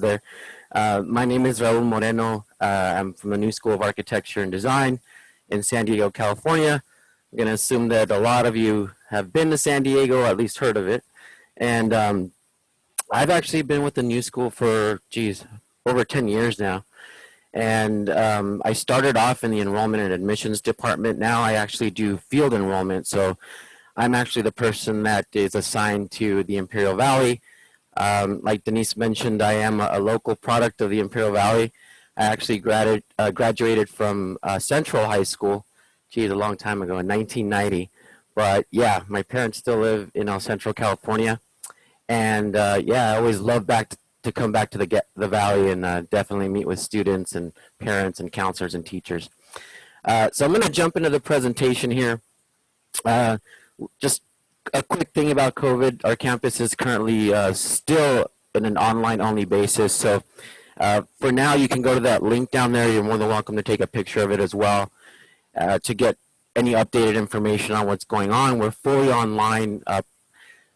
out there. My name is Raul Moreno. I'm from the New School of Architecture and Design in San Diego, California. I'm going to assume that a lot of you have been to San Diego, or at least heard of it. And I've actually been with the New School for, over 10 years now. And I started off in the enrollment and admissions department. Now I actually do field enrollment. So I'm actually the person that is assigned to the Imperial Valley. Like Denise mentioned, I am a local product of the Imperial Valley. I actually graduated from Central High School, a long time ago in 1990. But yeah, my parents still live in El Centro, California. And yeah, I always love to come back to the Valley and definitely meet with students and parents and counselors and teachers. So I'm going to jump into the presentation here. Just a quick thing about COVID. Our campus is currently still in an online-only basis. So for now, you can go to that link down there. You're more than welcome to take a picture of it as well to get any updated information on what's going on. We're fully online.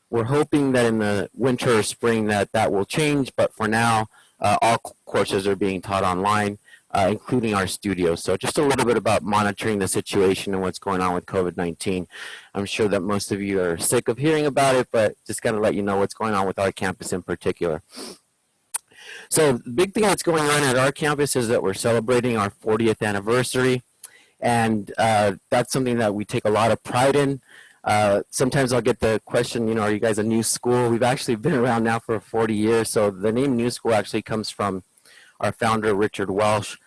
We're hoping that in the winter or spring that will change, but for now, all courses are being taught online, including our studio. So just a little bit about monitoring the situation and what's going on with COVID-19. I'm sure that most of you are sick of hearing about it, but just got to let you know what's going on with our campus in particular. So the big thing that's going on at our campus is that we're celebrating our 40th anniversary, and that's something that we take a lot of pride in. Sometimes I'll get the question, are you guys a new school? We've actually been around now for 40 years. So the name New School actually comes from our founder, Richard Welsh,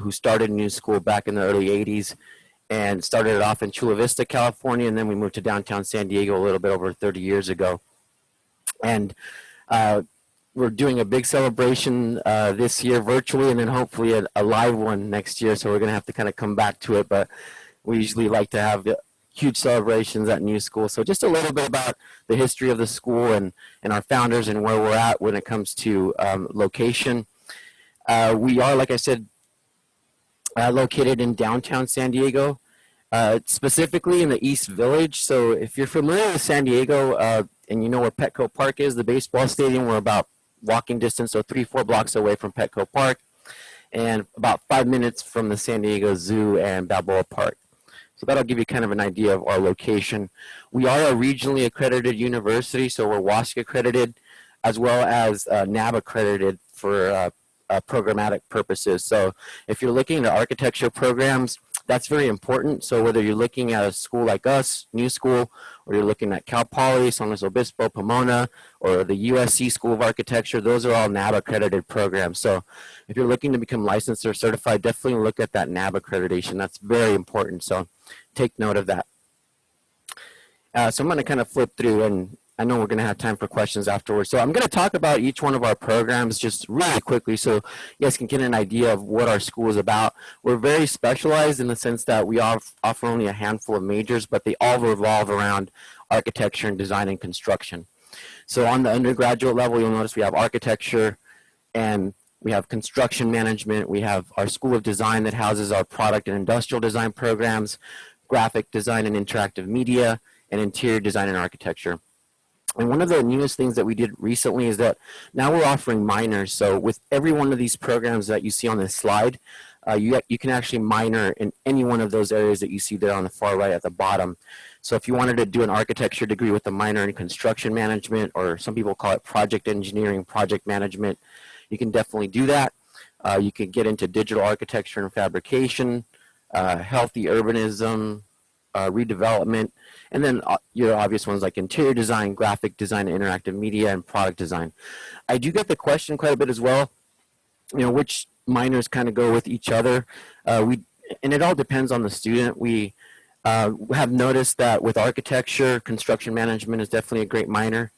who started New School back in the early 80s and started it off in Chula Vista, California. And then we moved to downtown San Diego a little bit over 30 years ago. And we're doing a big celebration this year virtually, and then hopefully a live one next year. So we're going to have to kind of come back to it. But we usually like to have huge celebrations at New School. So just a little bit about the history of the school and our founders and where we're at when it comes to location. We are, like I said, located in downtown San Diego, specifically in the East Village. So if you're familiar with San Diego and you know where Petco Park is, the baseball stadium, we're about walking distance, so 3-4 blocks away from Petco Park, and about 5 minutes from the San Diego Zoo and Balboa Park. So that'll give you kind of an idea of our location. We are a regionally accredited university, so we're WASC accredited, as well as NAB accredited for programmatic purposes. So if you're looking at architecture programs, that's very important. So whether you're looking at a school like us, New School, or you're looking at Cal Poly, San Luis Obispo, Pomona, or the USC School of Architecture, those are all NAB accredited programs. So if you're looking to become licensed or certified, definitely look at that NAB accreditation. That's very important. So take note of that. So I'm going to kind of flip through, and I know we're going to have time for questions afterwards. So I'm going to talk about each one of our programs just really quickly so you guys can get an idea of what our school is about. We're very specialized in the sense that we offer only a handful of majors, but they all revolve around architecture and design and construction. So on the undergraduate level, you'll notice we have architecture, and we have construction management. We have our School of Design that houses our product and industrial design programs, graphic design and interactive media, and interior design and architecture. And one of the newest things that we did recently is that now we're offering minors. So with every one of these programs that you see on this slide, you can actually minor in any one of those areas that you see there on the far right at the bottom. So if you wanted to do an architecture degree with a minor in construction management, or some people call it project engineering, project management, you can definitely do that. You can get into digital architecture and fabrication, healthy urbanism, redevelopment, and then your obvious ones like interior design, graphic design, interactive media, and product design. I do get the question quite a bit as well, which minors kind of go with each other. And it all depends on the student. We have noticed that with architecture, construction management is definitely a great minor,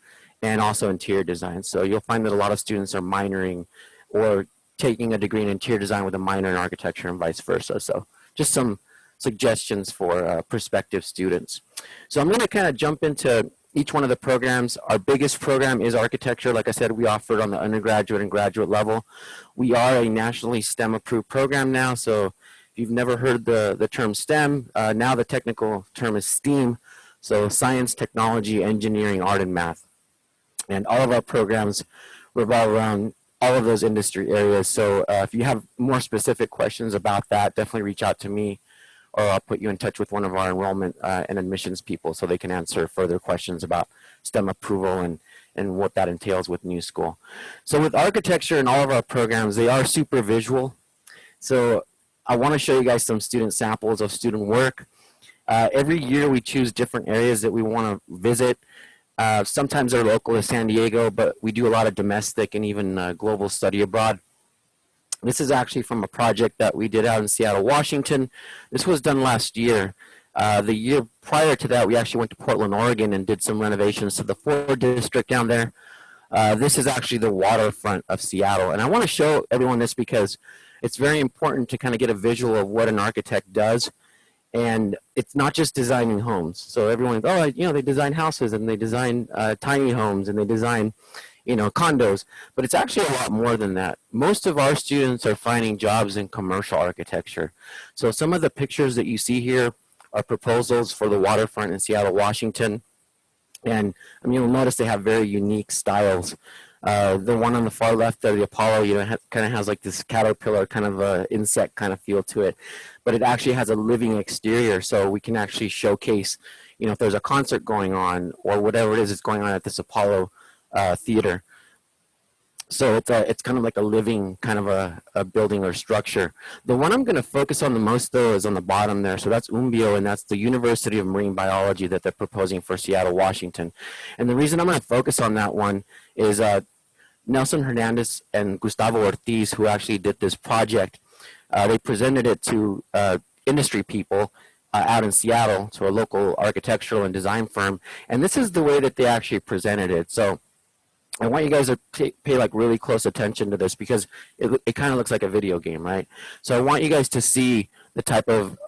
and also interior design. So you'll find that a lot of students are minoring or taking a degree in interior design with a minor in architecture and vice versa. So just some suggestions for prospective students. So I'm going to kind of jump into each one of the programs. Our biggest program is architecture. Like I said, we offer it on the undergraduate and graduate level. We are a nationally STEM approved program now. So if you've never heard the term STEM, now the technical term is STEAM. So science, technology, engineering, art, and math. And all of our programs revolve around all of those industry areas. So if you have more specific questions about that, definitely reach out to me, or I'll put you in touch with one of our enrollment and admissions people so they can answer further questions about STEM approval and what that entails with New School. So with architecture and all of our programs, they are super visual. So I want to show you guys some student samples of student work. Every year we choose different areas that we want to visit. Sometimes they're local to San Diego, but we do a lot of domestic and even global study abroad. This is actually from a project that we did out in Seattle, Washington. This was done last year. The year prior to that, we actually went to Portland, Oregon and did some renovations to the Ford district down there. This is actually the waterfront of Seattle. And I want to show everyone this because it's very important to kind of get a visual of what an architect does. And it's not just designing homes. So everyone's, oh, you know, they design houses and they design tiny homes and they design, you know, condos. But it's actually a lot more than that. Most of our students are finding jobs in commercial architecture. So some of the pictures that you see here are proposals for the waterfront in Seattle, Washington. And I mean, you'll notice they have very unique styles. The one on the far left there, the Apollo, you know, kind of has like this caterpillar kind of insect kind of feel to it, but it actually has a living exterior, so we can actually showcase, you know, if there's a concert going on or whatever it is that's going on at this Apollo theater. So it's kind of like a living kind of a building or structure. The one I'm going to focus on the most, though, is on the bottom there. So that's UMBIO, and that's the University of Marine Biology that they're proposing for Seattle, Washington. And the reason I'm going to focus on that one is Nelson Hernandez and Gustavo Ortiz, who actually did this project, they presented it to industry people out in Seattle, to a local architectural and design firm. And this is the way that they actually presented it. So I want you guys to pay like really close attention to this because it kind of looks like a video game, right? So I want you guys to see the type of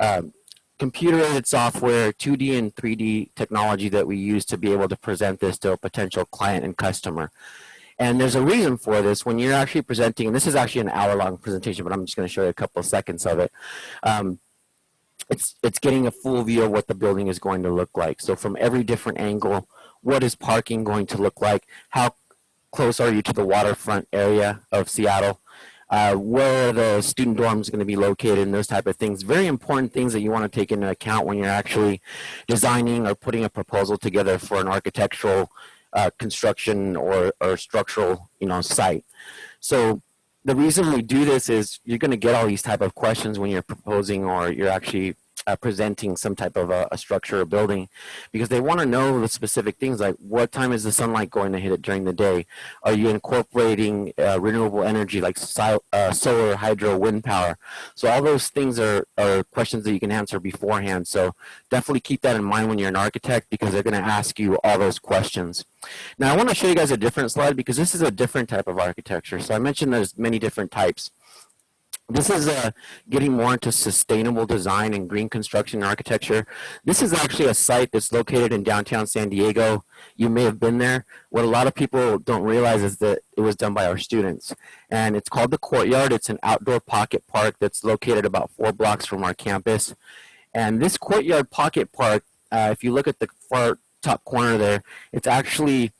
computer-aided software, 2D and 3D technology that we use to be able to present this to a potential client and customer. And there's a reason for this. When you're actually presenting, and this is actually an hour-long presentation, but I'm just going to show you a couple of seconds of it. It's getting a full view of what the building is going to look like. So from every different angle, what is parking going to look like? How close are you to the waterfront area of Seattle? Where are the student dorms going to be located and those type of things. Very important things that you want to take into account when you're actually designing or putting a proposal together for an architectural construction or structural, you know, site. So the reason we do this is you're going to get all these type of questions when you're proposing or you're actually presenting some type of a structure or building, because they want to know the specific things like what time is the sunlight going to hit it during the day? Are you incorporating renewable energy like solar, hydro, wind power? So all those things are questions that you can answer beforehand. So definitely keep that in mind when you're an architect because they're going to ask you all those questions. Now I want to show you guys a different slide because this is a different type of architecture. So I mentioned there's many different types. This is getting more into sustainable design and green construction and architecture. This is actually a site that's located in downtown San Diego. You may have been there. What a lot of people don't realize is that it was done by our students. And it's called the Courtyard. It's an outdoor pocket park that's located about 4 blocks from our campus. And this Courtyard Pocket Park, if you look at the far top corner there, it's actually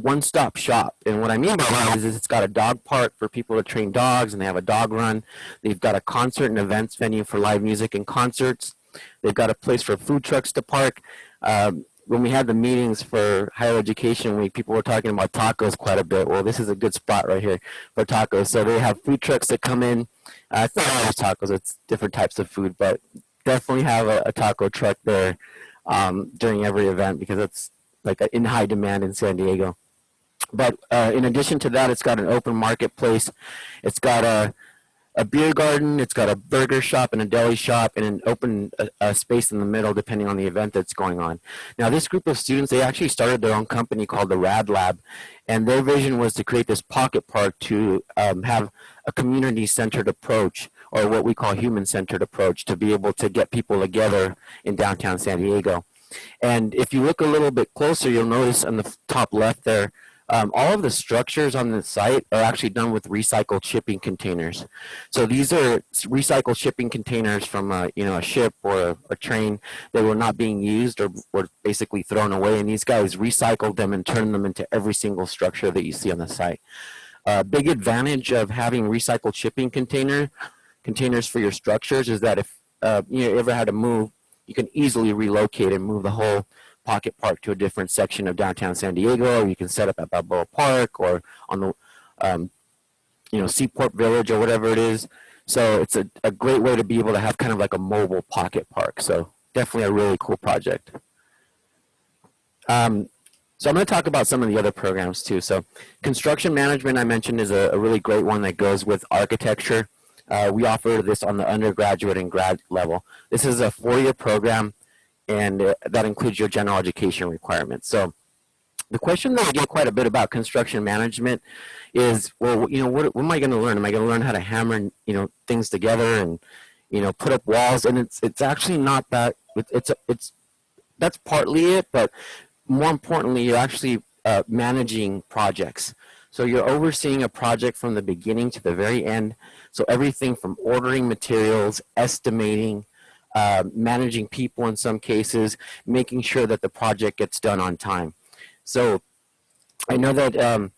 one-stop shop. And what I mean by that is it's got a dog park for people to train dogs, and they have a dog run. They've got a concert and events venue for live music and concerts. They've got a place for food trucks to park. When we had the meetings for higher education week, people were talking about tacos quite a bit. Well, this is a good spot right here for tacos. So they have food trucks that come in. It's not always tacos, it's different types of food, but definitely have a taco truck there during every event because it's like in high demand in San Diego. But in addition to that, it's got an open marketplace. It's got a beer garden. It's got a burger shop and a deli shop and an open space in the middle depending on the event that's going on. Now this group of students, they actually started their own company called the Rad Lab, and their vision was to create this pocket park to have a community-centered approach, or what we call human-centered approach, to be able to get people together in downtown San Diego. And if you look a little bit closer, you'll notice on the top left there, all of the structures on the site are actually done with recycled shipping containers. So these are recycled shipping containers from a ship or a train that were not being used or were basically thrown away. And these guys recycled them and turned them into every single structure that you see on the site. A big advantage of having recycled shipping containers for your structures is that if you ever had to move, you can easily relocate and move the whole pocket park to a different section of downtown San Diego, or you can set up at Balboa Park or on the Seaport Village or whatever it is. So it's a great way to be able to have kind of like a mobile pocket park. So definitely a really cool project. So I'm going to talk about some of the other programs too. So construction management, I mentioned, is a really great one that goes with architecture. We offer this on the undergraduate and grad level. This is a 4-year program, and that includes your general education requirements. So the question that I get quite a bit about construction management is, well, what am I going to learn? Am I going to learn how to hammer, things together and, put up walls? And it's actually not that. That's partly it, but more importantly, you're actually managing projects. So you're overseeing a project from the beginning to the very end. So everything from ordering materials, estimating, managing people in some cases, making sure that the project gets done on time. So I know that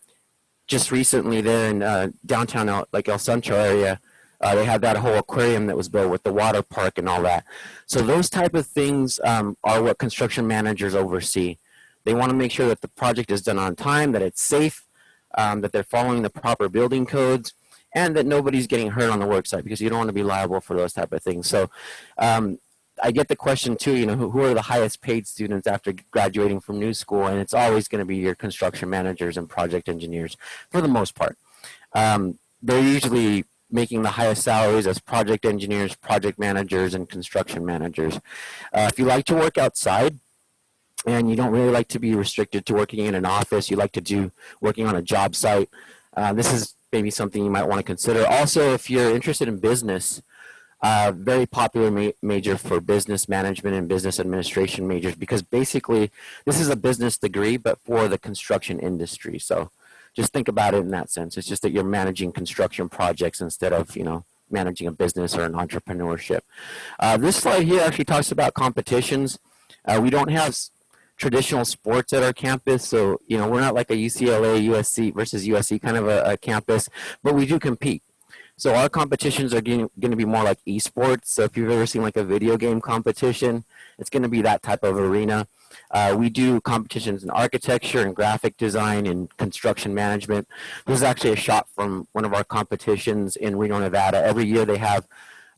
just recently there in downtown, like El Centro area, they had that whole aquarium that was built with the water park and all that. So those type of things are what construction managers oversee. They want to make sure that the project is done on time, that it's safe, that they're following the proper building codes, and that nobody's getting hurt on the work site, because you don't want to be liable for those type of things. So I get the question too, who are the highest paid students after graduating from new school? And it's always going to be your construction managers and project engineers for the most part. They're usually making the highest salaries as project engineers, project managers, and construction managers. If you like to work outside, and you don't really like to be restricted to working in an office, you like to do working on a job site, this is maybe something you might want to consider. Also, if you're interested in business, very popular major for business management and business administration majors, because basically this is a business degree, but for the construction industry. So just think about it in that sense. It's just that you're managing construction projects instead of, managing a business or an entrepreneurship. This slide here actually talks about competitions. We don't have traditional sports at our campus, so we're not like a UCLA, USC versus USC kind of a campus, but we do compete. So our competitions are going to be more like esports. So if you've ever seen like a video game competition, it's going to be that type of arena. We do competitions in architecture and graphic design and construction management. This is actually a shot from one of our competitions in Reno, Nevada. Every year they have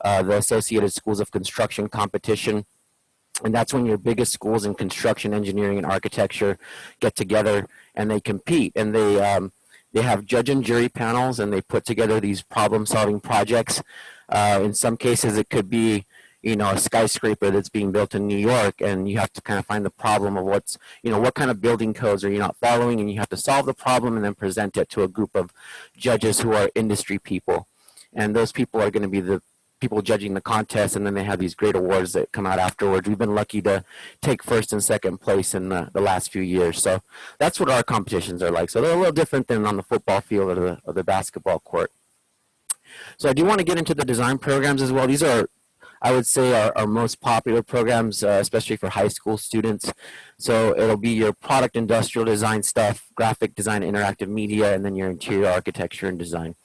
the Associated Schools of Construction competition. And that's when your biggest schools in construction, engineering, and architecture get together and they compete. And they have judge and jury panels, and they put together these problem-solving projects. In some cases, it could be, a skyscraper that's being built in New York, and you have to kind of find the problem of what kind of building codes are you not following, and you have to solve the problem and then present it to a group of judges who are industry people. And those people are going to be the people judging the contest, and then they have these great awards that come out afterwards. We've been lucky to take first and second place in the last few years. So that's what our competitions are like. So they're a little different than on the football field or the basketball court. So I do want to get into the design programs as well. These are, I would say, our most popular programs, especially for high school students. So it'll be your product industrial design stuff, graphic design, interactive media, and then your interior architecture and design.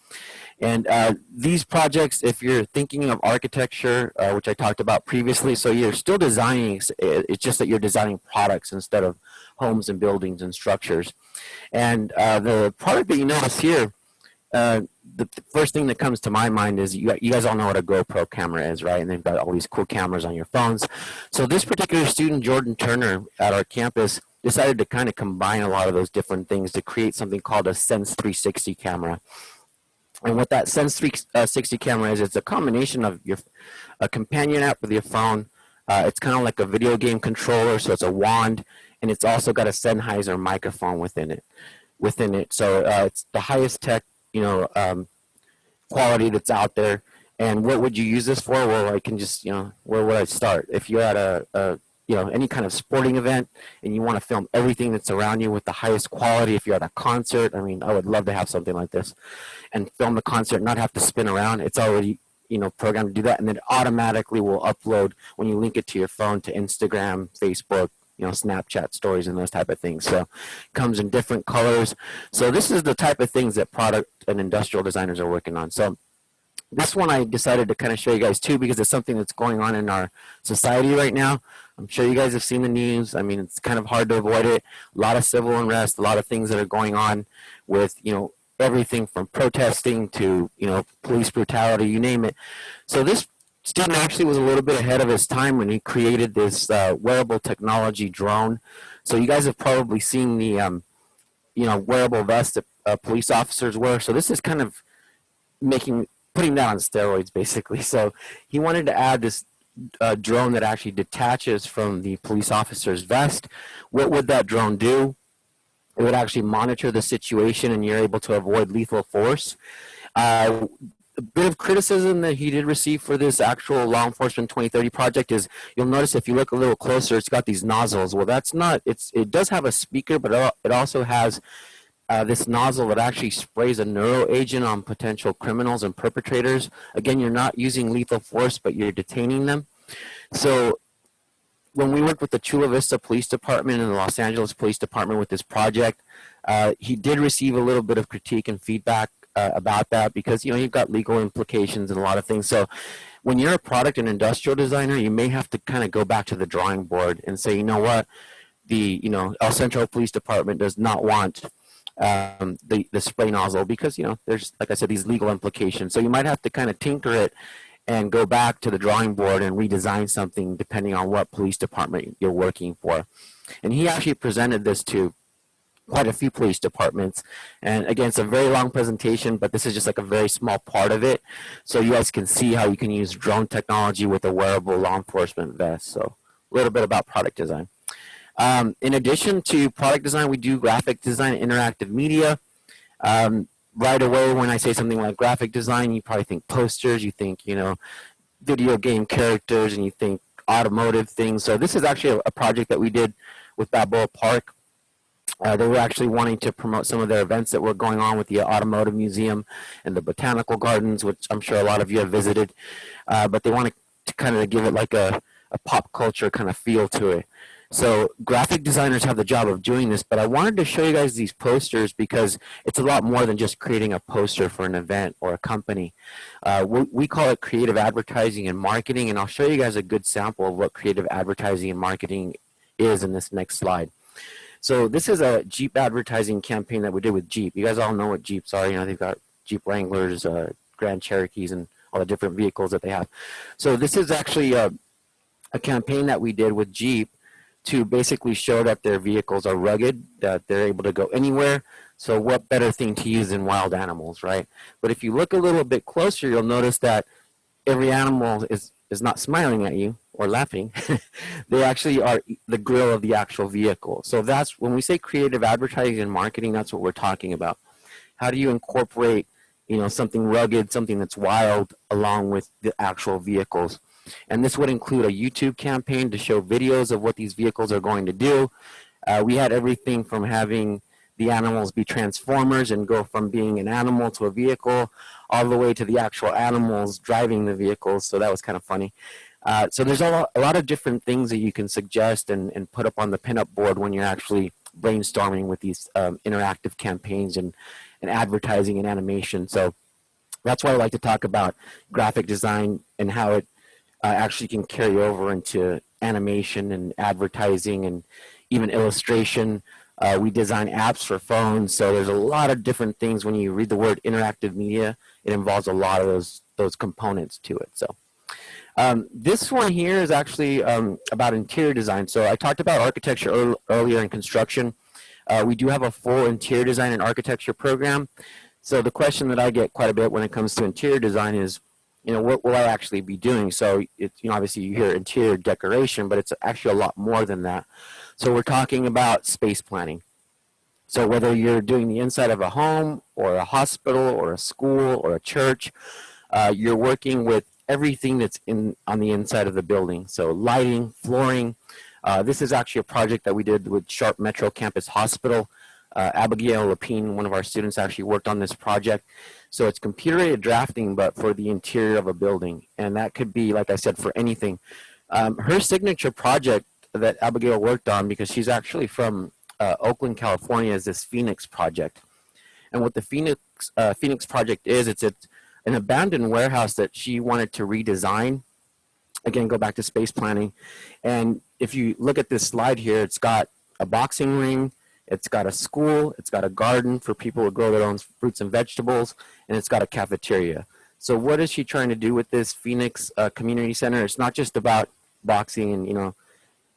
And these projects, if you're thinking of architecture, which I talked about previously, so you're still designing, it's just that you're designing products instead of homes and buildings and structures. And the product that you notice here, the first thing that comes to my mind is you guys all know what a GoPro camera is, right? And they've got all these cool cameras on your phones. So this particular student, Jordan Turner, at our campus, decided to kind of combine a lot of those different things to create something called a Sense 360 camera. And what that Sense 360 camera is, it's a combination of a companion app with your phone. It's kind of like a video game controller, so it's a wand, and it's also got a Sennheiser microphone within it. So it's the highest tech, quality that's out there. And what would you use this for? Well, I can just, where would I start? If you're at any kind of sporting event and you want to film everything that's around you with the highest quality, if you're at a concert, I would love to have something like this and film the concert, not have to spin around. It's already, programmed to do that, and then it automatically will upload when you link it to your phone to Instagram, Facebook, you know, Snapchat stories and those type of things. So comes in different colors. So this is the type of things that product and industrial designers are working on. So this one I decided to kind of show you guys too, because it's something that's going on in our society right now. I'm sure you guys have seen the news. I mean, it's kind of hard to avoid it. A lot of civil unrest, a lot of things that are going on with, you know, everything from protesting to, you know, police brutality, you name it. So this student actually was a little bit ahead of his time when he created this wearable technology drone. So you guys have probably seen the, you know, wearable vest that police officers wear. So this is kind of putting that on steroids, basically. So he wanted to add this drone that actually detaches from the police officer's vest. What would that drone do? It would actually monitor the situation, and you're able to avoid lethal force. A bit of criticism that he did receive for this actual Law Enforcement 2030 project is, you'll notice if you look a little closer, it's got these nozzles. Well, that's not, it does have a speaker, but it also has this nozzle that actually sprays a neuro agent on potential criminals and perpetrators. Again, you're not using lethal force, but you're detaining them. So when we worked with the Chula Vista Police Department and the Los Angeles Police Department with this project, he did receive a little bit of critique and feedback about that, because, you know, you've got legal implications and a lot of things. So when you're a product and industrial designer, you may have to kind of go back to the drawing board and say, you know what, the, you know, El Centro Police Department does not want the spray nozzle, because, you know, there's, like I said, these legal implications. So you might have to kind of tinker it and go back to the drawing board and redesign something depending on what police department you're working for. And he actually presented this to quite a few police departments. And again, it's a very long presentation, but this is just like a very small part of it. So you guys can see how you can use drone technology with a wearable law enforcement vest. So a little bit about product design. In addition to product design, we do graphic design, interactive media. Right away, when I say something like graphic design, you probably think posters, you think, you know, video game characters, and you think automotive things. So this is actually a project that we did with Balboa Park. They were actually wanting to promote some of their events that were going on with the Automotive Museum and the Botanical Gardens, which I'm sure a lot of you have visited. But they wanted to kind of give it like a pop culture kind of feel to it. So graphic designers have the job of doing this, but I wanted to show you guys these posters because it's a lot more than just creating a poster for an event or a company. We call it creative advertising and marketing, and I'll show you guys a good sample of what creative advertising and marketing is in this next slide. So this is a Jeep advertising campaign that we did with Jeep. You guys all know what Jeeps are. You know, they've got Jeep Wranglers, Grand Cherokees, and all the different vehicles that they have. So this is actually a campaign that we did with Jeep to basically show that their vehicles are rugged, that they're able to go anywhere. So what better thing to use than wild animals, right? But if you look a little bit closer, you'll notice that every animal is not smiling at you or laughing. They actually are the grill of the actual vehicle. So that's, when we say creative advertising and marketing, that's what we're talking about. How do you incorporate, you know, something rugged, something that's wild, along with the actual vehicles? And this would include a YouTube campaign to show videos of what these vehicles are going to do. We had everything from having the animals be transformers and go from being an animal to a vehicle, all the way to the actual animals driving the vehicles. So that was kind of funny. So there's a lot of different things that you can suggest and put up on the pinup board when you're actually brainstorming with these interactive campaigns and advertising and animation. So that's why I like to talk about graphic design and how it actually can carry over into animation and advertising and even illustration. We design apps for phones, so there's a lot of different things. When you read the word interactive media, it involves a lot of those components to it. So this one here is actually about interior design. So I talked about architecture earlier in construction. We do have a full interior design and architecture program. So the question that I get quite a bit when it comes to interior design is, you know, what will I actually be doing? So it's, you know, obviously you hear interior decoration, but it's actually a lot more than that. So we're talking about space planning. So whether you're doing the inside of a home or a hospital or a school or a church, you're working with everything that's on the inside of the building. So lighting, flooring. This is actually a project that we did with Sharp Metro Campus Hospital. Abigail Lapine, one of our students, actually worked on this project. So it's computer-aided drafting, but for the interior of a building. And that could be, like I said, for anything. Her signature project that Abigail worked on, because she's actually from Oakland, California, is this Phoenix project. And what the Phoenix project is, it's an abandoned warehouse that she wanted to redesign. Again, go back to space planning. And if you look at this slide here, it's got a boxing ring, it's got a school, it's got a garden for people to grow their own fruits and vegetables, and it's got a cafeteria. So what is she trying to do with this Phoenix Community Center? It's not just about boxing and, you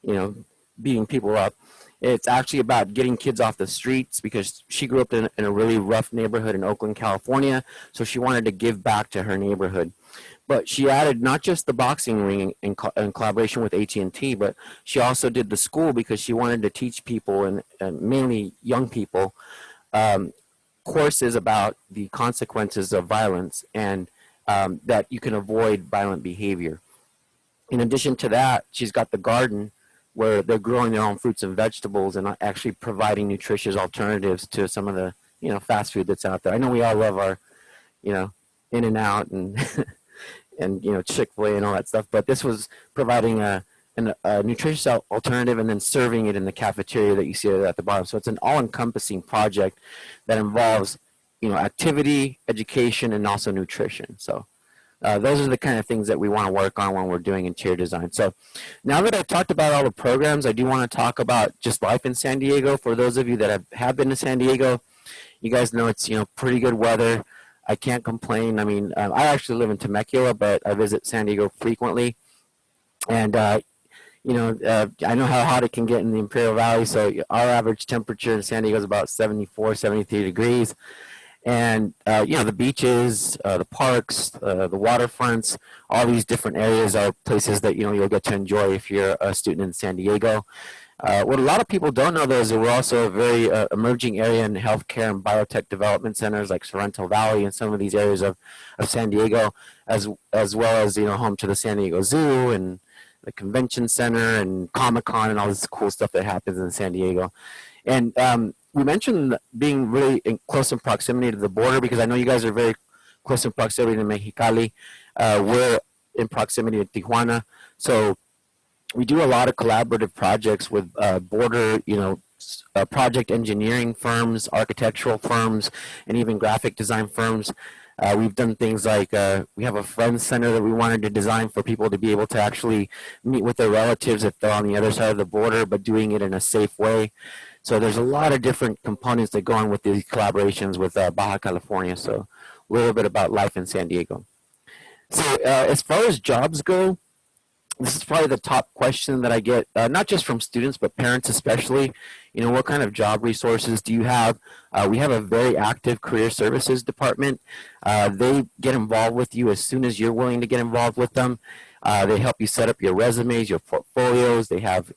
know, beating people up. It's actually about getting kids off the streets, because she grew up in a really rough neighborhood in Oakland, California. So she wanted to give back to her neighborhood. But she added not just the boxing ring in collaboration with AT&T, but she also did the school, because she wanted to teach people, and mainly young people, courses about the consequences of violence, and that you can avoid violent behavior. In addition to that, she's got the garden, where they're growing their own fruits and vegetables and actually providing nutritious alternatives to some of the, you know, fast food that's out there. I know we all love our, you know, In-N-Out and and, you know, Chick-fil-A and all that stuff, but this was providing a nutritious alternative and then serving it in the cafeteria that you see at the bottom. So it's an all-encompassing project that involves, you know, activity, education, and also nutrition. So those are the kind of things that we want to work on when we're doing interior design. So now that I've talked about all the programs, I do want to talk about just life in San Diego. For those of you that have been to San Diego, you guys know it's, you know, pretty good weather. I can't complain. I mean, I actually live in Temecula, but I visit San Diego frequently. And, you know, I know how hot it can get in the Imperial Valley. So our average temperature in San Diego is about 74, 73 degrees. And, you know, the beaches, the parks, the waterfronts, all these different areas are places that, you know, you'll get to enjoy if you're a student in San Diego. What a lot of people don't know, though, is that we're also a very emerging area in healthcare and biotech development centers like Sorrento Valley and some of these areas of San Diego, as well as, you know, home to the San Diego Zoo and the Convention Center and Comic-Con and all this cool stuff that happens in San Diego. And we mentioned being really close in proximity to the border, because I know you guys are very close in proximity to Mexicali. We're in proximity to Tijuana. So we do a lot of collaborative projects with border, you know, project engineering firms, architectural firms, and even graphic design firms. We've done things like we have a friends center that we wanted to design for people to be able to actually meet with their relatives if they're on the other side of the border, but doing it in a safe way. So there's a lot of different components that go on with these collaborations with Baja California. So a little bit about life in San Diego. So as far as jobs go, this is probably the top question that I get, not just from students, but parents especially. You know, what kind of job resources do you have? We have a very active career services department. They get involved with you as soon as you're willing to get involved with them. They help you set up your resumes, your portfolios. They have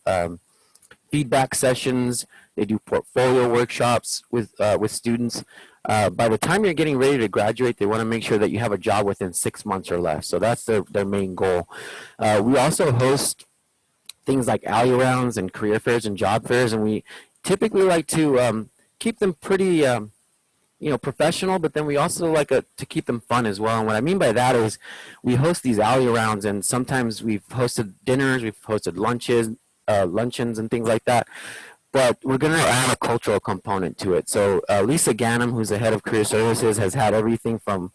feedback sessions. They do portfolio workshops with students. By the time you're getting ready to graduate, they want to make sure that you have a job within 6 months or less. So that's their main goal. We also host things like alley rounds and career fairs and job fairs, and we typically like to keep them pretty you know, professional, but then we also like to keep them fun as well. And what I mean by that is we host these alley rounds, and sometimes we've hosted dinners, we've hosted luncheons and things like that. But we're going to add a cultural component to it. So Lisa Ganem, who's the head of career services, has had everything from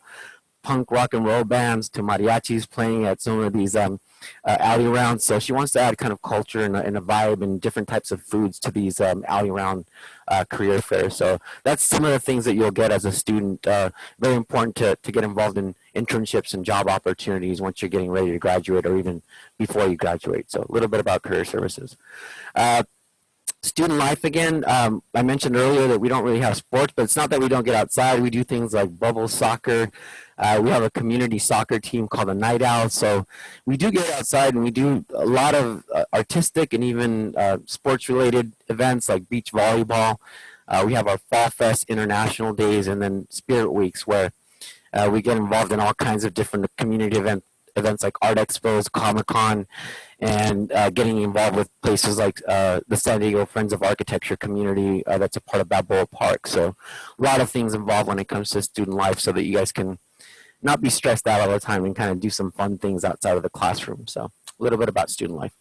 punk rock and roll bands to mariachis playing at some of these alley rounds. So she wants to add kind of culture and a vibe and different types of foods to these alley round career fairs. So that's some of the things that you'll get as a student. Very important to get involved in internships and job opportunities once you're getting ready to graduate or even before you graduate. So a little bit about career services. Student life again, I mentioned earlier that we don't really have sports, but it's not that we don't get outside. We do things like bubble soccer. We have a community soccer team called the Night Owls. So we do get outside, and we do a lot of artistic and even sports-related events like beach volleyball. We have our Fall Fest International Days and then Spirit Weeks, where we get involved in all kinds of different community events like art expos, Comic-Con, and getting involved with places like the San Diego Friends of Architecture community that's a part of Balboa Park. So a lot of things involved when it comes to student life so that you guys can not be stressed out all the time and kind of do some fun things outside of the classroom. So a little bit about student life.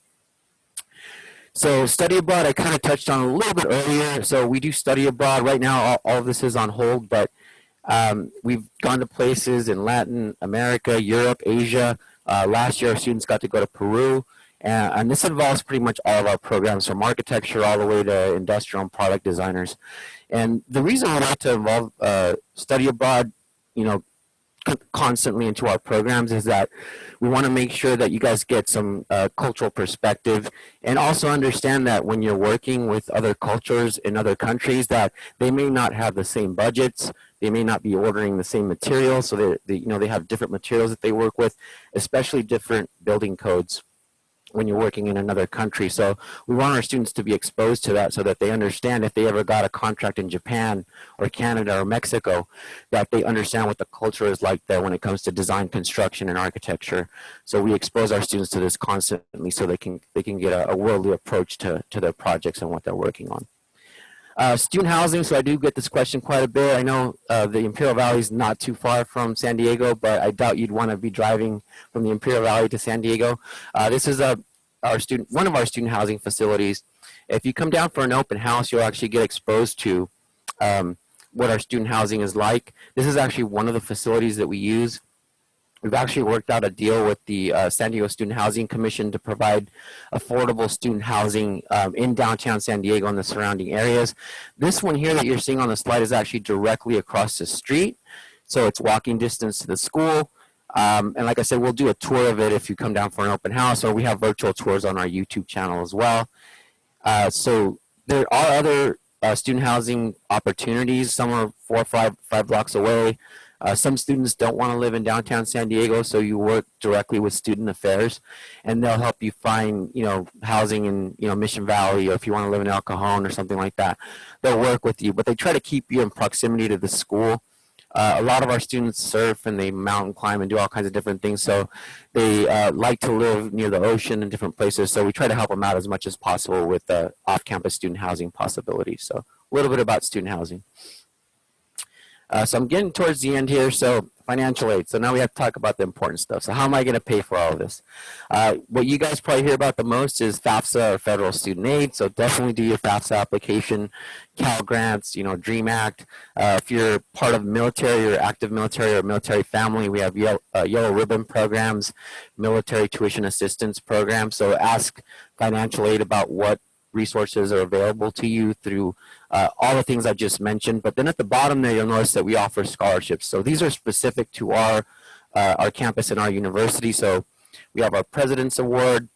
So study abroad, I kind of touched on a little bit earlier. So we do study abroad. Right now, all of this is on hold, but we've gone to places in Latin America, Europe, Asia. Last year, our students got to go to Peru. And this involves pretty much all of our programs, from architecture all the way to industrial and product designers. And the reason we like to involve study abroad, you know, constantly into our programs is that we want to make sure that you guys get some cultural perspective, and also understand that when you're working with other cultures in other countries, that they may not have the same budgets, they may not be ordering the same materials, so they have different materials that they work with, especially different building codes when you're working in another country. So we want our students to be exposed to that, so that they understand, if they ever got a contract in Japan or Canada or Mexico, that they understand what the culture is like there when it comes to design, construction, and architecture. So we expose our students to this constantly, so they can get a worldly approach to their projects and what they're working on. Student housing, so I do get this question quite a bit. I know the Imperial Valley is not too far from San Diego, but I doubt you'd want to be driving from the Imperial Valley to San Diego. This is one of our student housing facilities. If you come down for an open house, you'll actually get exposed to what our student housing is like. This is actually one of the facilities that we use. We've actually worked out a deal with the San Diego Student Housing Commission to provide affordable student housing in downtown San Diego and the surrounding areas. This one here that you're seeing on the slide is actually directly across the street, so it's walking distance to the school. And like I said, we'll do a tour of it if you come down for an open house, or we have virtual tours on our YouTube channel as well. So there are other student housing opportunities. Some are 4 or 5 blocks away. Some students don't want to live in downtown San Diego, so you work directly with Student Affairs, and they'll help you find, housing in, Mission Valley, or if you want to live in El Cajon or something like that, they'll work with you. But they try to keep you in proximity to the school. A lot of our students surf and they mountain climb and do all kinds of different things, so they like to live near the ocean and different places. So we try to help them out as much as possible with off-campus student housing possibilities. So a little bit about student housing. So I'm getting towards the end here. So financial aid. So now we have to talk about the important stuff. So how am I going to pay for all of this? What you guys probably hear about the most is FAFSA, or federal student aid. So definitely do your FAFSA application, Cal Grants, DREAM Act. If you're part of military or active military or military family, we have yellow ribbon programs, military tuition assistance programs. So ask financial aid about what resources are available to you through all the things I just mentioned. But then at the bottom there, you'll notice that we offer scholarships. So these are specific to our campus and our university. So we have our President's Award.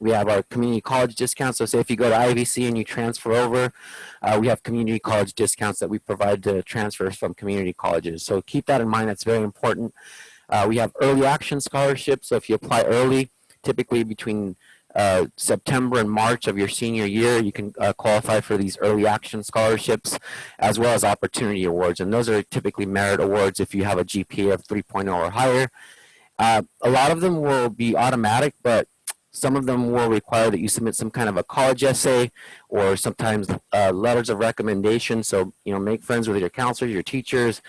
We have our community college discounts. So say if you go to IVC and you transfer over, we have community college discounts that we provide to transfers from community colleges. So keep that in mind. That's very important. We have early action scholarships. So if you apply early, typically between September and March of your senior year, you can qualify for these early action scholarships, as well as opportunity awards. And those are typically merit awards if you have a GPA of 3.0 or higher. A lot of them will be automatic, but some of them will require that you submit some kind of a college essay, or sometimes letters of recommendation. So, make friends with your counselors, your teachers,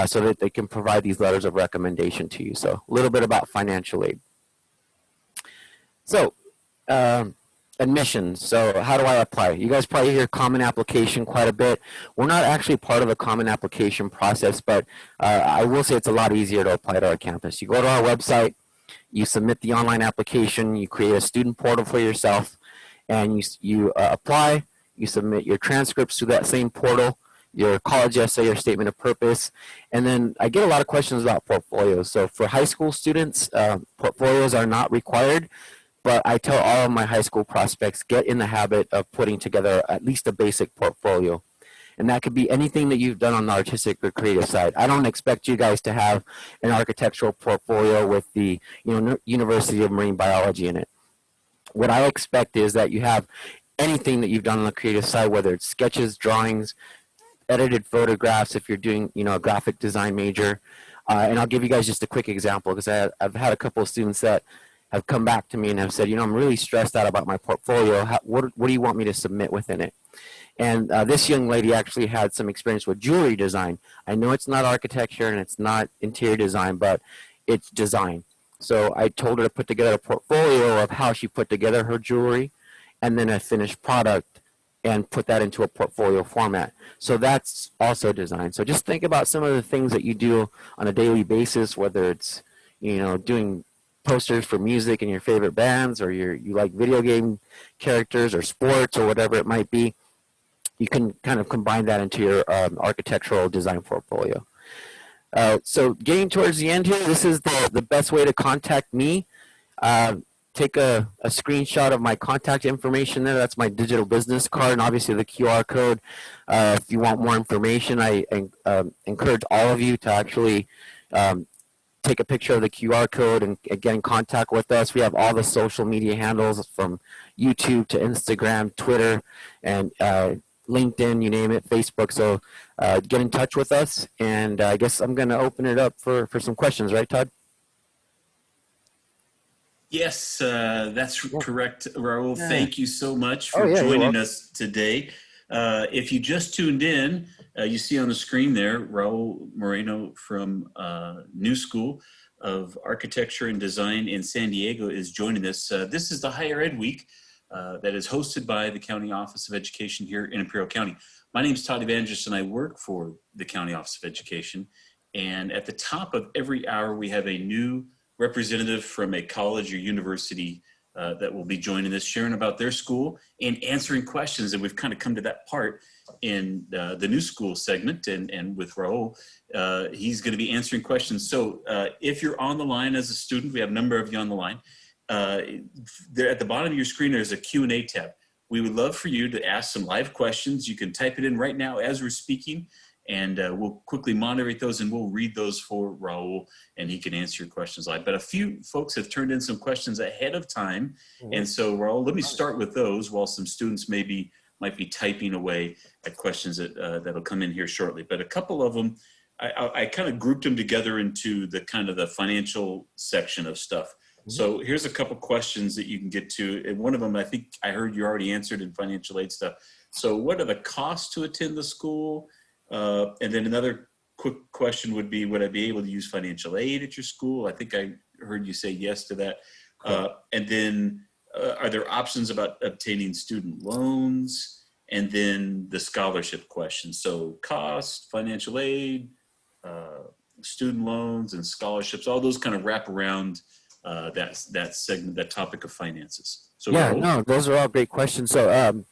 so that they can provide these letters of recommendation to you. So a little bit about financial aid. So, admissions. So how do I apply? You guys probably hear common application quite a bit. We're not actually part of the common application process, but I will say it's a lot easier to apply to our campus. You go to our website, you submit the online application, you create a student portal for yourself, and you apply, you submit your transcripts to that same portal, your college essay, your statement of purpose, and then I get a lot of questions about portfolios. So for high school students, portfolios are not required. But I tell all of my high school prospects, get in the habit of putting together at least a basic portfolio. And that could be anything that you've done on the artistic or creative side. I don't expect you guys to have an architectural portfolio with the University of Marine Biology in it. What I expect is that you have anything that you've done on the creative side, whether it's sketches, drawings, edited photographs, if you're doing a graphic design major. And I'll give you guys just a quick example, because I've had a couple of students that have come back to me and have said, I'm really stressed out about my portfolio. What do you want me to submit within it? And this young lady actually had some experience with jewelry design. I know it's not architecture and it's not interior design, but it's design. So I told her to put together a portfolio of how she put together her jewelry and then a finished product and put that into a portfolio format. So that's also design. So just think about some of the things that you do on a daily basis, whether it's, doing posters for music and your favorite bands, or you like video game characters or sports or whatever it might be. You can kind of combine that into your architectural design portfolio. So getting towards the end here, this is the best way to contact me. Take a screenshot of my contact information there. That's my digital business card, and obviously the QR code. If you want more information, I encourage all of you to actually take a picture of the QR code and get in contact with us. We have all the social media handles from YouTube to Instagram, Twitter, and LinkedIn, you name it, Facebook. So get in touch with us, and I guess I'm going to open it up for some questions, right, Todd? Yes, that's correct, Raul. Yeah. Thank you so much for joining us today. If you just tuned in, you see on the screen there, Raul Moreno from New School of Architecture and Design in San Diego is joining us. This is the Higher Ed Week that is hosted by the County Office of Education here in Imperial County. My name is Todd Evangelist, and I work for the County Office of Education. And at the top of every hour, we have a new representative from a college or university that will be joining us, sharing about their school and answering questions. And we've kind of come to that part in the New School segment, and with Raul, he's going to be answering questions. So if you're on the line as a student, we have a number of you on the line. There at the bottom of your screen, there's a Q&A tab. We would love for you to ask some live questions. You can type it in right now as we're speaking, and we'll quickly moderate those, and we'll read those for Raul, and he can answer your questions live. But a few folks have turned in some questions ahead of time. And so, Raul, let me start with those while some students might be typing away at questions that'll come in here shortly. But a couple of them, I kind of grouped them together into the kind of the financial section of stuff. So here's a couple questions that you can get to. And one of them, I think I heard you already answered in financial aid stuff. So what are the costs to attend the school? And then another quick question would be, would I be able to use financial aid at your school? I think I heard you say yes to that. And then are there options about obtaining student loans? And then the scholarship question. So cost, financial aid, student loans, and scholarships, all those kind of wrap around that segment, that topic of finances. So yeah, no, those are all great questions. So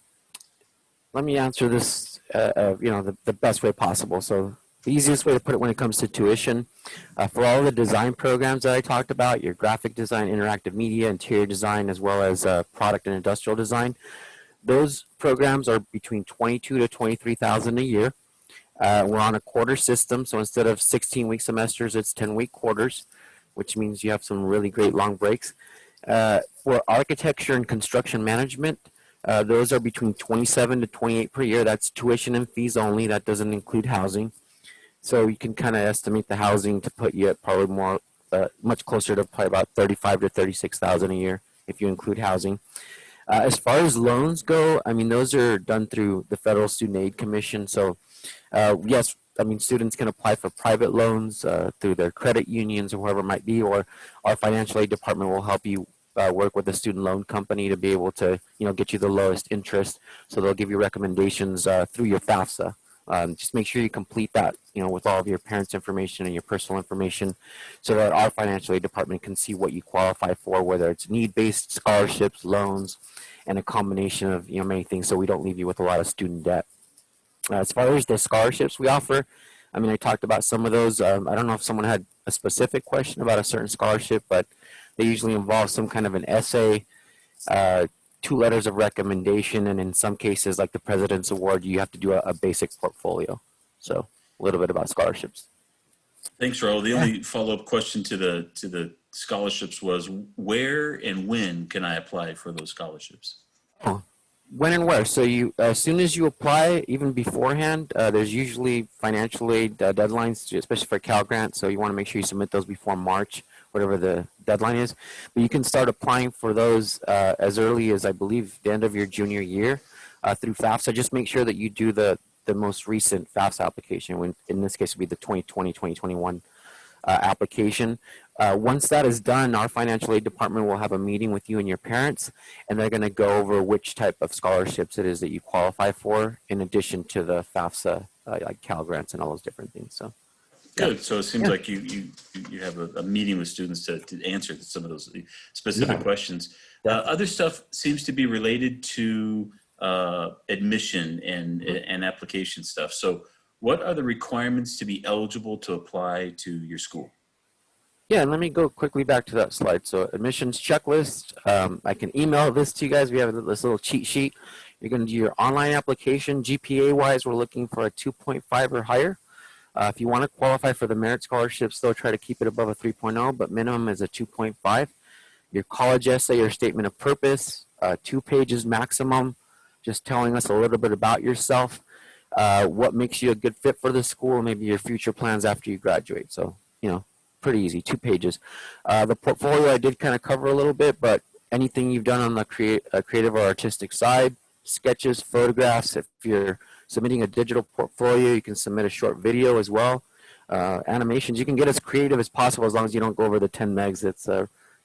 let me answer this, the best way possible. So the easiest way to put it when it comes to tuition, for all the design programs that I talked about, your graphic design, interactive media, interior design, as well as product and industrial design, those programs are between $22,000 to $23,000 a year. We're on a quarter system, so instead of 16-week semesters, it's 10-week quarters, which means you have some really great long breaks. For architecture and construction management, those are between $27,000 to $28,000 per year. That's tuition and fees only. That doesn't include housing. So you can kind of estimate the housing to put you at probably more, much closer to probably about $35,000 to $36,000 a year if you include housing. As far as loans go, I mean, those are done through the Federal Student Aid Commission. So yes, I mean, students can apply for private loans through their credit unions or whoever it might be, or our financial aid department will help you work with a student loan company to be able to, get you the lowest interest. So they'll give you recommendations through your FAFSA. Just make sure you complete that, with all of your parents' information and your personal information, so that our financial aid department can see what you qualify for, whether it's need-based scholarships, loans, and a combination of, many things, so we don't leave you with a lot of student debt. As far as the scholarships we offer, I mean, I talked about some of those. I don't know if someone had a specific question about a certain scholarship, but they usually involve some kind of an essay, 2 letters of recommendation, and in some cases, like the President's Award, you have to do a basic portfolio. So a little bit about scholarships. Thanks, Raul. The only follow-up question to the scholarships was, where and when can I apply for those scholarships? Oh, when and where? So you, as soon as you apply, even beforehand, there's usually financial aid deadlines, especially for Cal Grant. So you want to make sure you submit those before March, whatever the deadline is. But you can start applying for those as early as, I believe, the end of your junior year through FAFSA. Just make sure that you do the most recent FAFSA application. When in this case, it would be the 2020-2021 application. Once that is done, our financial aid department will have a meeting with you and your parents, and they're going to go over which type of scholarships it is that you qualify for, in addition to the FAFSA, like Cal grants and all those different things. So, good. So it seems like you have a meeting with students to answer some of those specific questions. Other stuff seems to be related to admission and application stuff. So what are the requirements to be eligible to apply to your school? Yeah, and let me go quickly back to that slide. So admissions checklist, I can email this to you guys. We have this little cheat sheet. You're going to do your online application. GPA-wise, we're looking for a 2.5 or higher. If you want to qualify for the merit scholarships, they'll try to keep it above a 3.0, but minimum is a 2.5. Your college essay, your statement of purpose, 2 pages maximum, just telling us a little bit about yourself, what makes you a good fit for the school, maybe your future plans after you graduate. So, you know, pretty easy, 2 pages. The portfolio I did kind of cover a little bit, but anything you've done on the creative or artistic side, sketches, photographs. If you're submitting a digital portfolio, you can submit a short video as well. Animations, you can get as creative as possible as long as you don't go over the 10 megs. That's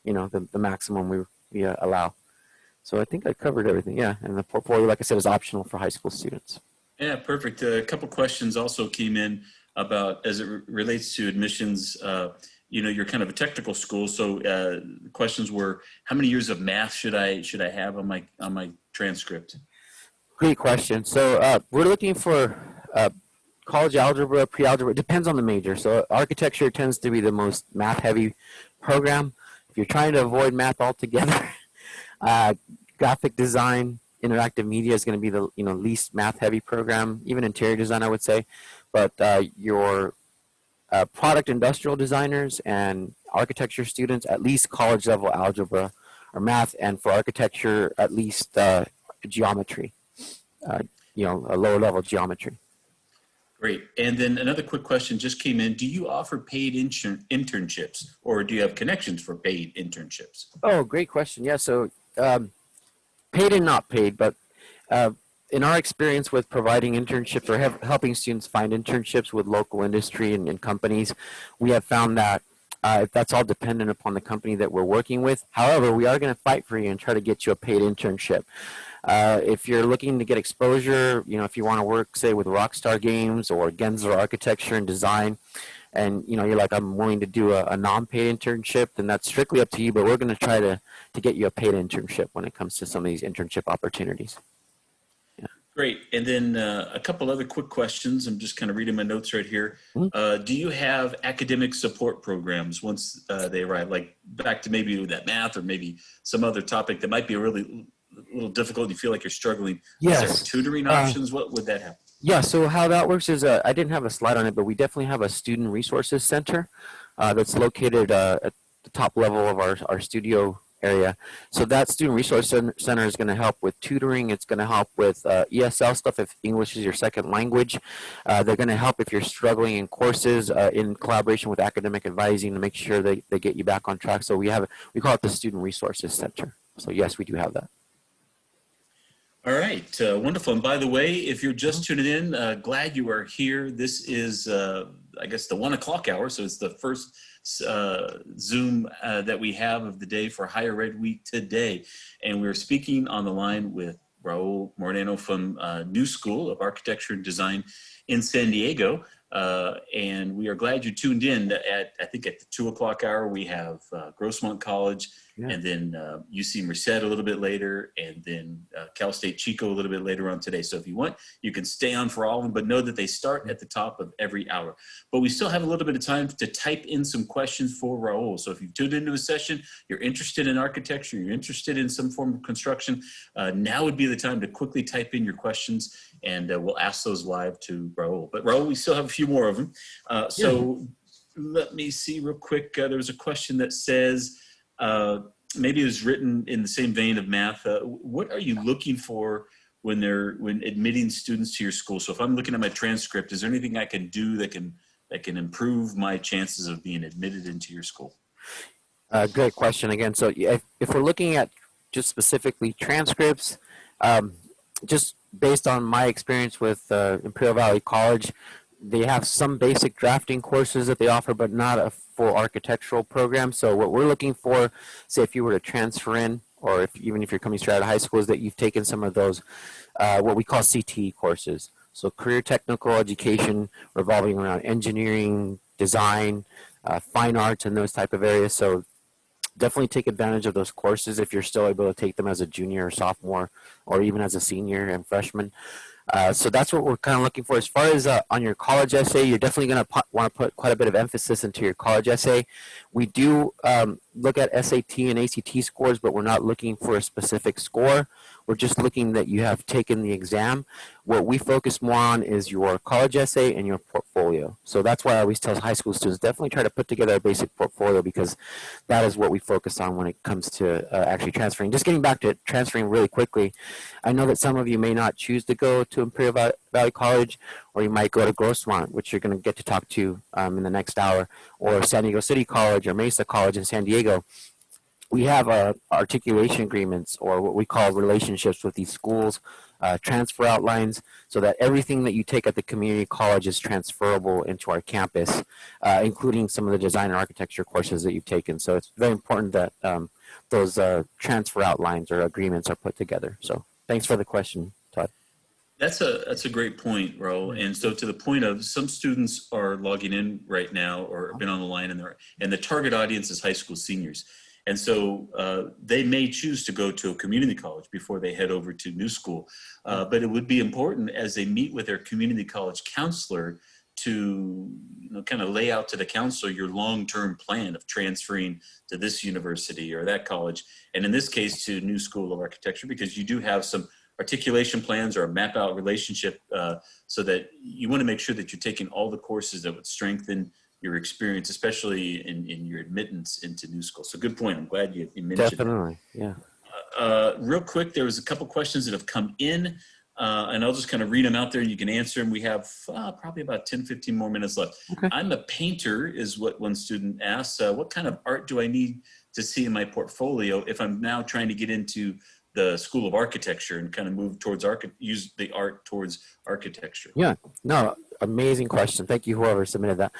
you know, the maximum we allow. So I think I covered everything. Yeah, and the portfolio, like I said, is optional for high school students. Yeah, perfect. A couple questions also came in about, as it relates to admissions. You know, you're kind of a technical school, so questions were, how many years of math should I have on my transcript? Great question. So we're looking for college algebra, pre-algebra. It depends on the major. So architecture tends to be the most math-heavy program. If you're trying to avoid math altogether, graphic design, interactive media is going to be the least math-heavy program. Even interior design, I would say. But your product industrial designers and architecture students, at least college level algebra or math, and for architecture, at least geometry. A lower level geometry. Great. And then another quick question just came in. Do you offer paid internships, or do you have connections for paid internships? Oh, great question. Yeah, so paid and not paid, but in our experience with providing internships or helping students find internships with local industry and companies, we have found that that's all dependent upon the company that we're working with. However, we are going to fight for you and try to get you a paid internship. If you're looking to get exposure, if you want to work, say, with Rockstar Games or Gensler Architecture and Design, and you're like, I'm willing to do a non-paid internship, then that's strictly up to you. But we're going to try to get you a paid internship when it comes to some of these internship opportunities. Yeah. Great. And then a couple other quick questions. I'm just kind of reading my notes right here. Mm-hmm. Do you have academic support programs once they arrive? Like back to maybe that math or maybe some other topic that might be a little difficult. You feel like you're struggling. Yes. Is there tutoring options? What would that have? Yeah, so how that works is, I didn't have a slide on it, but we definitely have a student resources center that's located at the top level of our studio area. So that student resource center is going to help with tutoring. It's going to help with ESL stuff if English is your second language. They're going to help if you're struggling in courses in collaboration with academic advising to make sure they get you back on track. So we call it the student resources center. So yes, we do have that. All right, wonderful. And by the way, if you're just tuning in, glad you are here. This is, I guess, the 1 o'clock hour. So it's the first Zoom that we have of the day for Higher Ed Week today. And we're speaking on the line with Raul Moreno from New School of Architecture and Design in San Diego. And we are glad you tuned in. I think at the 2 o'clock hour, we have Grossmont College, and then UC Merced a little bit later, and then Cal State Chico a little bit later on today. So if you want, you can stay on for all of them, but know that they start at the top of every hour. But we still have a little bit of time to type in some questions for Raul. So if you've tuned into a session, you're interested in architecture, you're interested in some form of construction, now would be the time to quickly type in your questions, and we'll ask those live to Raul. But Raul, we still have a few more of them. So let me see real quick. There was a question that says, maybe it was written in the same vein of math. What are you looking for when admitting students to your school? So if I'm looking at my transcript, is there anything I can do that can improve my chances of being admitted into your school? Great question again. So if we're looking at just specifically transcripts, just based on my experience with Imperial Valley College, they have some basic drafting courses that they offer, but not a full architectural program. So what we're looking for, say if you were to transfer in, or even if you're coming straight out of high school, is that you've taken some of those, what we call CTE courses. So career technical education revolving around engineering, design, fine arts, and those type of areas. So definitely take advantage of those courses if you're still able to take them as a junior or sophomore, or even as a senior and freshman. So that's what we're kind of looking for. As far as on your college essay, you're definitely going to want to put quite a bit of emphasis into your college essay. We do look at SAT and ACT scores, but we're not looking for a specific score. We're just looking that you have taken the exam. What we focus more on is your college essay and your portfolio. So that's why I always tell high school students, definitely try to put together a basic portfolio, because that is what we focus on when it comes to actually transferring. Just getting back to transferring really quickly, I know that some of you may not choose to go to Imperial Valley College, or you might go to Grossmont, which you're going to get to talk to in the next hour, or San Diego City College or Mesa College in San Diego. We have articulation agreements, or what we call relationships with these schools, transfer outlines, so that everything that you take at the community college is transferable into our campus, including some of the design and architecture courses that you've taken. So it's very important that those transfer outlines or agreements are put together. So thanks for the question, Todd. That's a great point, Raul. And so to the point of, some students are logging in right now or have been on the line, and the target audience is high school seniors. And so they may choose to go to a community college before they head over to new school. But it would be important, as they meet with their community college counselor, to kind of lay out to the counselor your long-term plan of transferring to this university or that college, and in this case to New School of Architecture, because you do have some articulation plans or a map out relationship, so that you want to make sure that you're taking all the courses that would strengthen your experience, especially in your admittance into new school. So good point. I'm glad you mentioned Definitely, yeah. Real quick, there was a couple questions that have come in, and I'll just kind of read them out there and you can answer them. We have probably about 10, 15 more minutes left. Okay. I'm a painter, is what one student asked. What kind of art do I need to see in my portfolio if I'm now trying to get into the School of Architecture and kind of move towards use the art towards architecture? Yeah, no, amazing question. Thank you, whoever submitted that.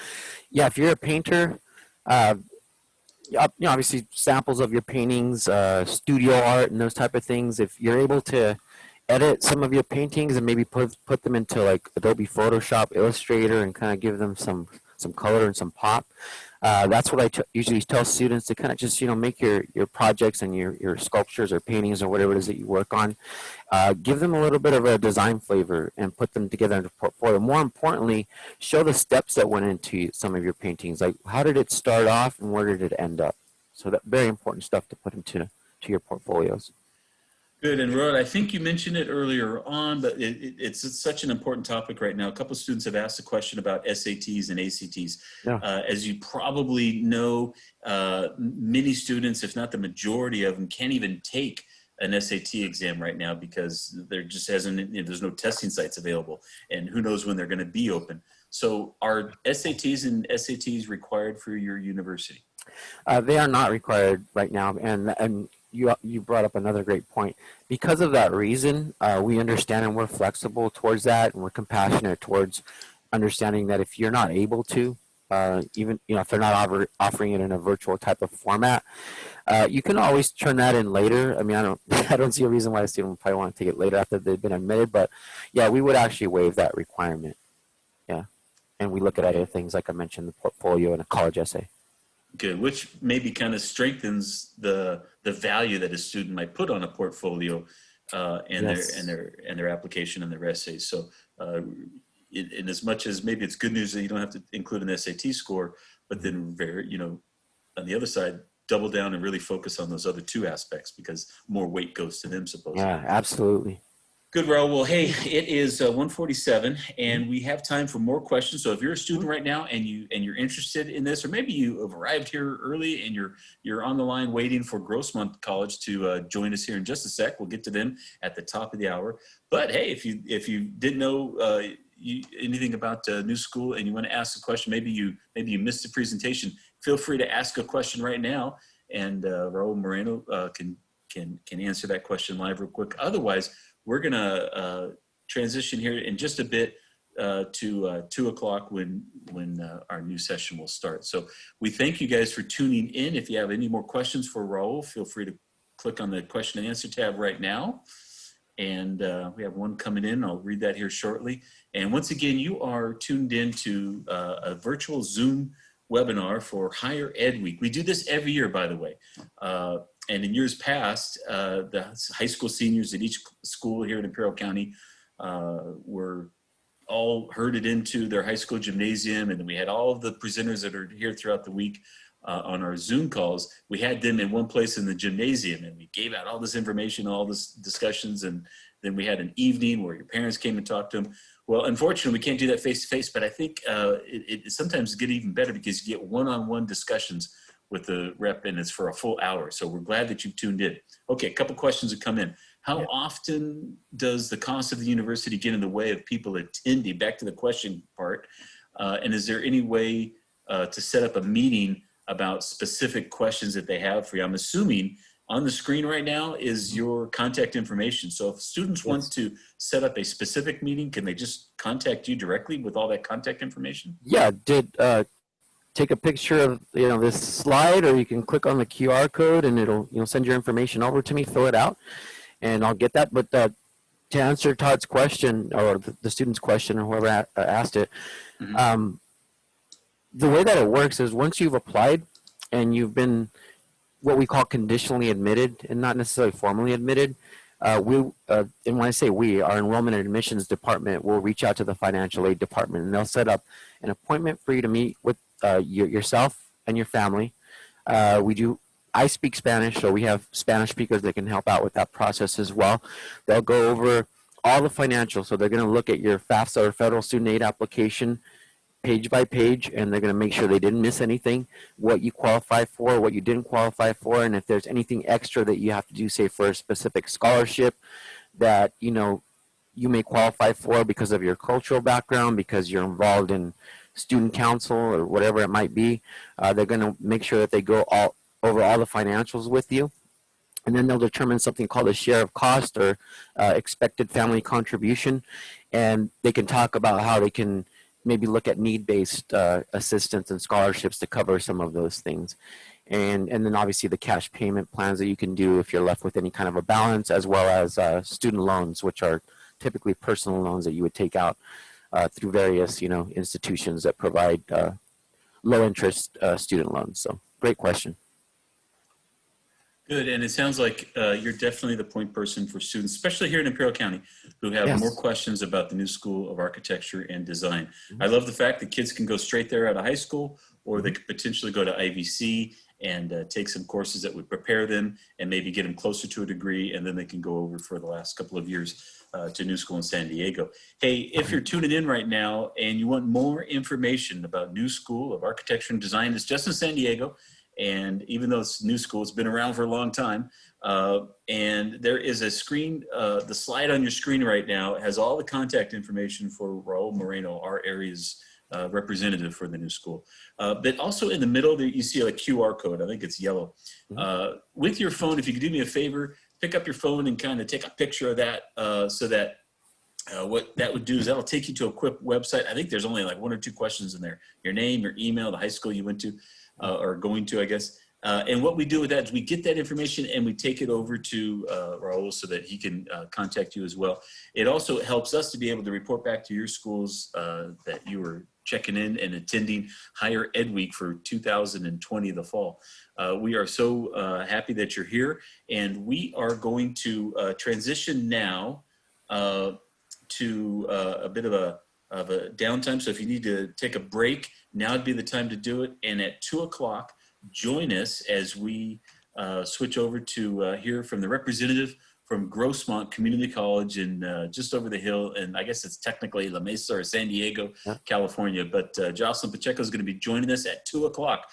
Yeah, if you're a painter, obviously samples of your paintings, studio art and those type of things. If you're able to edit some of your paintings and maybe put them into like Adobe Photoshop, Illustrator, and kind of give them some color and some pop. That's what I usually tell students, to kind of just, make your projects and your sculptures or paintings or whatever it is that you work on, give them a little bit of a design flavor and put them together in a portfolio. More importantly, show the steps that went into some of your paintings. Like, how did it start off and where did it end up? So that very important stuff to put into your portfolios. Good. And Rod, I think you mentioned it earlier on, but it's such an important topic right now. A couple of students have asked a question about SATs and ACTs. Yeah. As you probably know, many students, if not the majority of them, can't even take an SAT exam right now because there just there's no testing sites available, and who knows when they're going to be open. So are SATs and SATs required for your university? They are not required right now, and you brought up another great point. Because of that reason, we understand and we're flexible towards that, and we're compassionate towards understanding that if you're not able to, even if they're not offering it in a virtual type of format, you can always turn that in later. I mean, I don't see a reason why a student would probably want to take it later after they've been admitted, but yeah, we would actually waive that requirement. Yeah, and we look at other things, like I mentioned, the portfolio and a college essay. Good, which maybe kind of strengthens the value that a student might put on a portfolio and yes. their application and their essays. So in as much as maybe it's good news that you don't have to include an SAT score, but then on the other side, double down and really focus on those other two aspects, because more weight goes to them, supposedly. Yeah, absolutely. Good, Raul. Well, hey, it is 1:47, and we have time for more questions. So if you're a student right now and you're interested in this, or maybe you have arrived here early and you're on the line waiting for Grossmont College to join us here in just a sec, we'll get to them at the top of the hour. But hey, if you didn't know anything about New School and you want to ask a question, maybe you missed the presentation, feel free to ask a question right now, and Raul Moreno can answer that question live real quick. Otherwise, we're going to transition here in just a bit to 2 o'clock when our new session will start. So we thank you guys for tuning in. If you have any more questions for Raul, feel free to click on the question and answer tab right now. And we have one coming in. I'll read that here shortly. And once again, you are tuned in to a virtual Zoom webinar for Higher Ed Week. We do this every year, by the way. And in years past, the high school seniors at each school here in Imperial County were all herded into their high school gymnasium, and then we had all of the presenters that are here throughout the week on our Zoom calls. We had them in one place in the gymnasium, and we gave out all this information, all this discussions, and then we had an evening where your parents came and talked to them. Well, unfortunately, we can't do that face-to-face, but I think it sometimes get even better because you get one-on-one discussions with the rep, and it's for a full hour. So we're glad that you've tuned in. Okay, a couple questions have come in. How often does the cost of the university get in the way of people attending? Back to the question part. And is there any way to set up a meeting about specific questions that they have for you? I'm assuming on the screen right now is your contact information. So if students want to set up a specific meeting, can they just contact you directly with all that contact information? Yeah, take a picture of this slide, or you can click on the QR code and it'll send your information over to me, fill it out, and I'll get that. But to answer Todd's question, or the student's question, or whoever asked it, the way that it works is once you've applied and you've been what we call conditionally admitted and not necessarily formally admitted, and when I say we, our enrollment and admissions department will reach out to the financial aid department, and they'll set up an appointment for you to meet with yourself and your family. I speak Spanish, so we have Spanish speakers that can help out with that process as well. They'll go over all the financials, so they're going to look at your FAFSA or federal student aid application page by page, and they're going to make sure they didn't miss anything, what you qualify for, what you didn't qualify for, and if there's anything extra that you have to do, say for a specific scholarship that you may qualify for because of your cultural background, because you're involved in student council or whatever it might be. They're going to make sure that they go over all the financials with you, and then they'll determine something called a share of cost or expected family contribution, and they can talk about how they can maybe look at need-based assistance and scholarships to cover some of those things. And then obviously the cash payment plans that you can do if you're left with any kind of a balance, as well as student loans, which are typically personal loans that you would take out through various institutions that provide low interest student loans. So great question. Good, and it sounds like you're definitely the point person for students, especially here in Imperial County, who have more questions about the new School of Architecture and Design. I love the fact that kids can go straight there out of high school, or they could potentially go to IVC and take some courses that would prepare them and maybe get them closer to a degree, and then they can go over for the last couple of years to New School in San Diego. Hey, if you're tuning in right now and you want more information about New School of Architecture and Design, it's just in San Diego. And even though it's New School, it's been around for a long time. And there is a screen, the slide on your screen right now has all the contact information for Raul Moreno, our area's representative for the New School. But also in the middle there, you see a QR code. I think it's yellow. With your phone, if you could do me a favor, pick up your phone and kind of take a picture of that so that what that would do is that'll take you to a quick website. I think there's only like 1 or 2 questions in there. Your name, your email, the high school you went to. Or going to, I guess. And what we do with that is we get that information and we take it over to Raul so that he can contact you as well. It also helps us to be able to report back to your schools that you were checking in and attending Higher Ed Week for 2020, the fall. We are so happy that you're here, and we are going to transition now to a bit of a downtime. So if you need to take a break, now would be the time to do it. And at 2 o'clock, join us as we switch over to hear from the representative from Grossmont Community College in just over the hill. And I guess it's technically La Mesa or San Diego, California. But Jocelyn Pacheco is going to be joining us at 2 o'clock